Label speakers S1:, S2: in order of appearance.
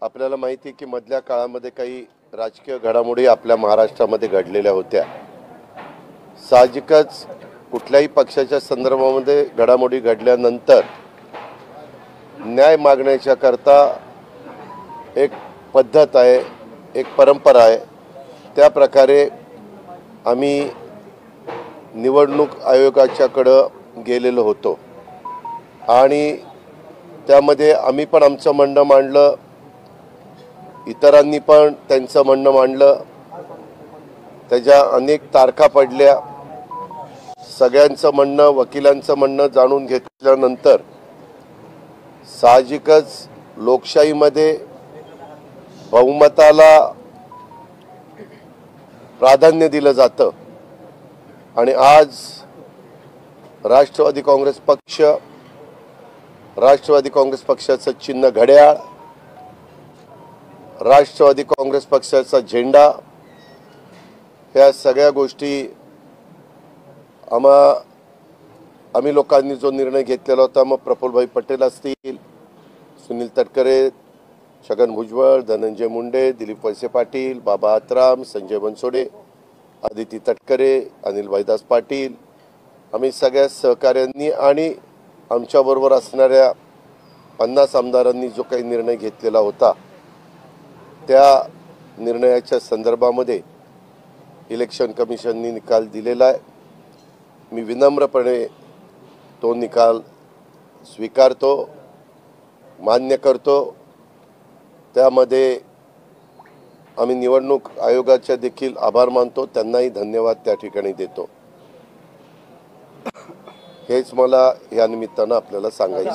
S1: आपल्याला माहिती आहे की मधल्या काळामध्ये काही राजकीय घडामोडी आपल्या महाराष्ट्रामध्ये घडलेल्या होत्या। साहजिकच कुठल्याही पक्षाच्या संदर्भामध्ये घडामोडी घडल्यानंतर न्याय मागण्याच्या करता एक पद्धत आहे, एक परंपरा आहे। त्या प्रकारे आम्ही निवडणूक आयोगाच्याकडे गेलेलो होतो आणि त्यामध्ये आम्ही पण आमचं म्हणणं मांडलं, इतरांनी पण त्यांचं म्हणणं मांडलं। त्याच्या अनेक तारखा पडल्या, सगळ्यांचं म्हणणं, वकिलांचं म्हणणं जाणून घेतल्यानंतर साहजिकच लोकशाहीमध्ये बहुमताला प्राधान्य दिलं जातं आणि आज राष्ट्रवादी काँग्रेस पक्षाचं चिन्ह घड्याळ, राष्ट्रवादी काँग्रेस पक्षाचा झेंडा, ह्या सगळ्या गोष्टी आम्ही लोकांनी जो निर्णय घेतलेला होता, मग प्रफुल्लभाई पटेल असतील, सुनील तटकरे, छगन भुजबळ, धनंजय मुंडे, दिलीप वळसे पाटील, बाबा आत्राम, संजय बनसोडे, आदिती तटकरे, अनिल भाईदास पाटील, आम्ही सगळ्या सहकाऱ्यांनी आणि आमच्याबरोबर असणाऱ्या 50 आमदारांनी जो काही निर्णय घेतलेला होता, त्या निर्णयाच्या संदर्भामध्ये इलेक्शन कमिशननी निकाल दिलेला आहे। मी विनम्रपणे तो निकाल स्वीकारतो, मान्य करतो। त्यामध्ये आम्ही निवडणूक आयोगाचे देखील आभार मानतो, त्यांनाही धन्यवाद त्या ठिकाणी देतो। हेच मला या निमित्तानं आपल्याला सांगायचं।